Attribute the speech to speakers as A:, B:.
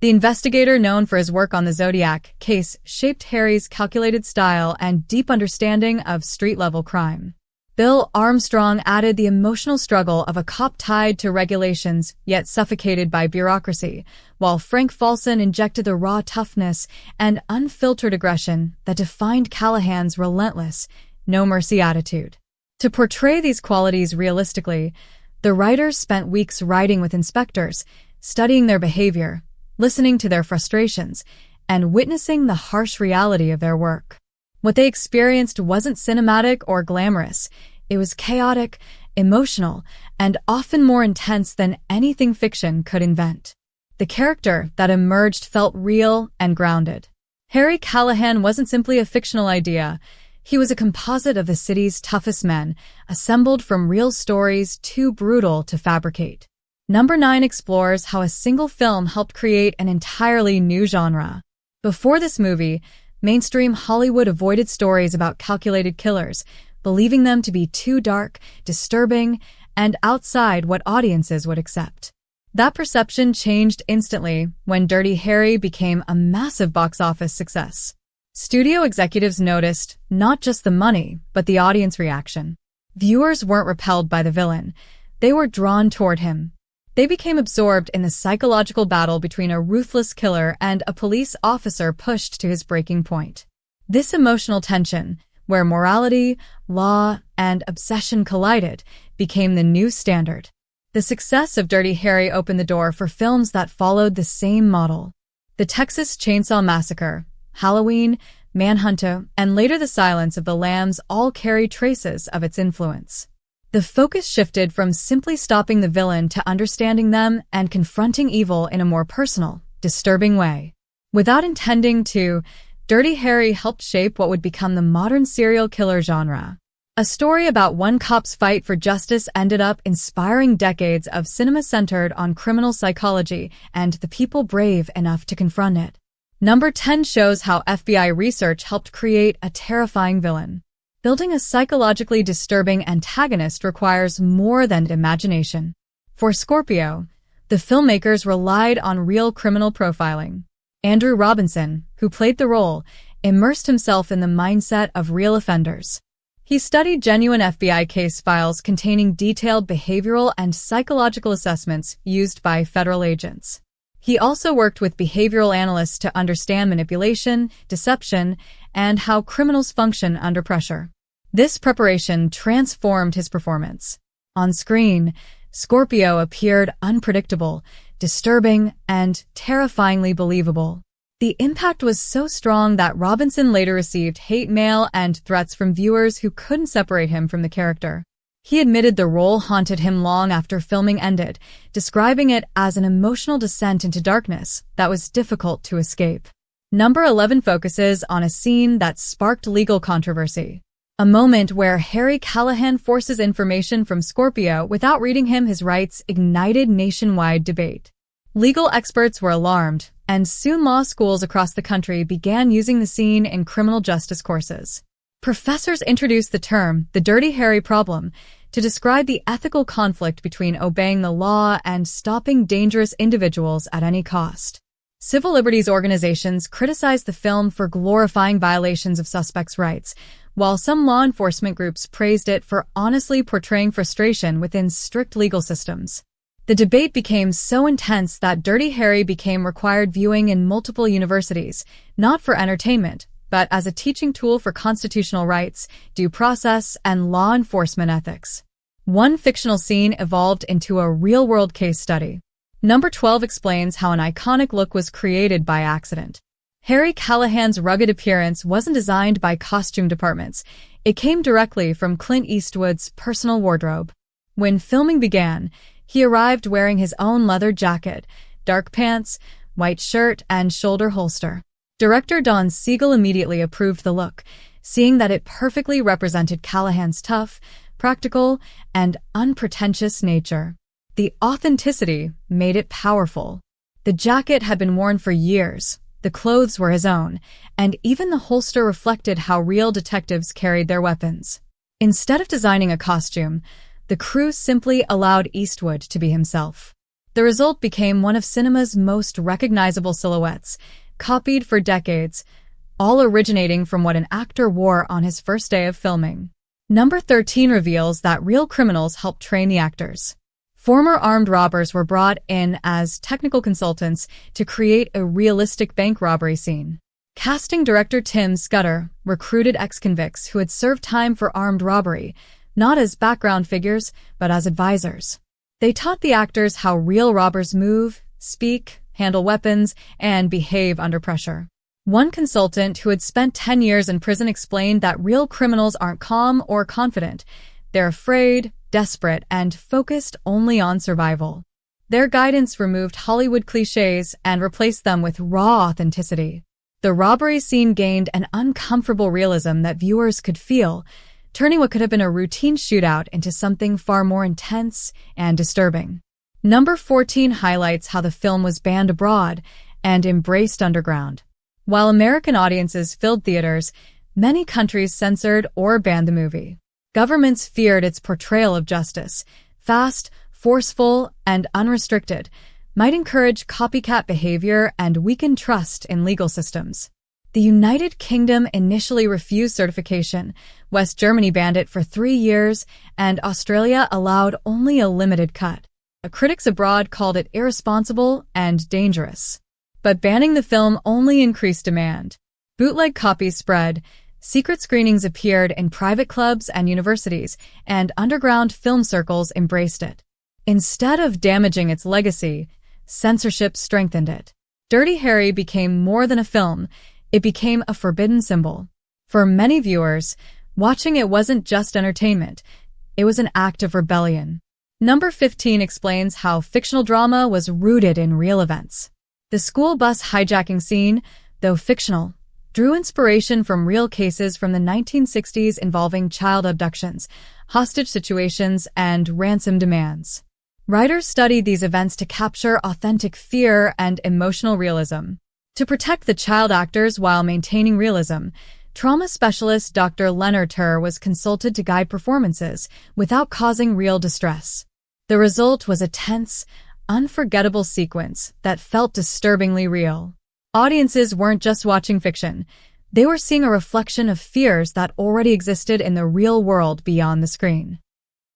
A: The investigator known for his work on the Zodiac case shaped Harry's calculated style and deep understanding of street-level crime. Bill Armstrong added the emotional struggle of a cop tied to regulations yet suffocated by bureaucracy, while Frank Falson injected the raw toughness and unfiltered aggression that defined Callahan's relentless, no-mercy attitude. To portray these qualities realistically, the writers spent weeks writing with inspectors, studying their behavior, listening to their frustrations, and witnessing the harsh reality of their work. What they experienced wasn't cinematic or glamorous. It was chaotic, emotional, and often more intense than anything fiction could invent. The character that emerged felt real and grounded. Harry Callahan wasn't simply a fictional idea. He was a composite of the city's toughest men, assembled from real stories too brutal to fabricate. Number 9 explores how a single film helped create an entirely new genre. Before this movie, mainstream Hollywood avoided stories about calculated killers, believing them to be too dark, disturbing, and outside what audiences would accept. That perception changed instantly when Dirty Harry became a massive box office success. Studio executives noticed not just the money, but the audience reaction. Viewers weren't repelled by the villain. They were drawn toward him. They became absorbed in the psychological battle between a ruthless killer and a police officer pushed to his breaking point. This emotional tension, where morality, law, and obsession collided, became the new standard. The success of Dirty Harry opened the door for films that followed the same model. The Texas Chainsaw Massacre, Halloween, Manhunter, and later The Silence of the Lambs all carry traces of its influence. The focus shifted from simply stopping the villain to understanding them and confronting evil in a more personal, disturbing way. Without intending to, Dirty Harry helped shape what would become the modern serial killer genre. A story about one cop's fight for justice ended up inspiring decades of cinema centered on criminal psychology and the people brave enough to confront it. Number 10 shows how FBI research helped create a terrifying villain. Building a psychologically disturbing antagonist requires more than imagination. For Scorpio, the filmmakers relied on real criminal profiling. Andrew Robinson, who played the role, immersed himself in the mindset of real offenders. He studied genuine FBI case files containing detailed behavioral and psychological assessments used by federal agents. He also worked with behavioral analysts to understand manipulation, deception, and how criminals function under pressure. This preparation transformed his performance. On screen, Scorpio appeared unpredictable, disturbing, and terrifyingly believable. The impact was so strong that Robinson later received hate mail and threats from viewers who couldn't separate him from the character. He admitted the role haunted him long after filming ended, describing it as an emotional descent into darkness that was difficult to escape. Number 11 focuses on a scene that sparked legal controversy. A moment where Harry Callahan forces information from Scorpio without reading him his rights ignited nationwide debate. Legal experts were alarmed, and soon law schools across the country began using the scene in criminal justice courses. Professors introduced the term, the Dirty Harry problem, to describe the ethical conflict between obeying the law and stopping dangerous individuals at any cost. Civil liberties organizations criticized the film for glorifying violations of suspects' rights, while some law enforcement groups praised it for honestly portraying frustration within strict legal systems. The debate became so intense that Dirty Harry became required viewing in multiple universities, not for entertainment, but as a teaching tool for constitutional rights, due process, and law enforcement ethics. One fictional scene evolved into a real-world case study. Number 12 explains how an iconic look was created by accident. Harry Callahan's rugged appearance wasn't designed by costume departments. It came directly from Clint Eastwood's personal wardrobe. When filming began, he arrived wearing his own leather jacket, dark pants, white shirt, and shoulder holster. Director Don Siegel immediately approved the look, seeing that it perfectly represented Callahan's tough, practical, and unpretentious nature. The authenticity made it powerful. The jacket had been worn for years, the clothes were his own, and even the holster reflected how real detectives carried their weapons. Instead of designing a costume, the crew simply allowed Eastwood to be himself. The result became one of cinema's most recognizable silhouettes, copied for decades, all originating from what an actor wore on his first day of filming. Number 13 reveals that real criminals helped train the actors. Former armed robbers were brought in as technical consultants to create a realistic bank robbery scene. Casting director Tim Scudder recruited ex-convicts who had served time for armed robbery, not as background figures, but as advisors. They taught the actors how real robbers move, speak, handle weapons, and behave under pressure. One consultant who had spent 10 years in prison explained that real criminals aren't calm or confident. They're afraid, desperate, and focused only on survival. Their guidance removed Hollywood cliches and replaced them with raw authenticity. The robbery scene gained an uncomfortable realism that viewers could feel, turning what could have been a routine shootout into something far more intense and disturbing. Number 14 highlights how the film was banned abroad and embraced underground. While American audiences filled theaters, many countries censored or banned the movie. Governments feared its portrayal of justice, fast, forceful, and unrestricted, might encourage copycat behavior and weaken trust in legal systems. The United Kingdom initially refused certification, West Germany banned it for 3 years, and Australia allowed only a limited cut. Critics abroad called it irresponsible and dangerous. But banning the film only increased demand. Bootleg copies spread, secret screenings appeared in private clubs and universities, and underground film circles embraced it. Instead of damaging its legacy, censorship strengthened it. Dirty Harry became more than a film, it became a forbidden symbol. For many viewers, watching it wasn't just entertainment, it was an act of rebellion. Number 15 explains how fictional drama was rooted in real events. The school bus hijacking scene, though fictional, drew inspiration from real cases from the 1960s involving child abductions, hostage situations, and ransom demands. Writers studied these events to capture authentic fear and emotional realism. To protect the child actors while maintaining realism, trauma specialist Dr. Leonard Turr was consulted to guide performances without causing real distress. The result was a tense, unforgettable sequence that felt disturbingly real. Audiences weren't just watching fiction, they were seeing a reflection of fears that already existed in the real world beyond the screen.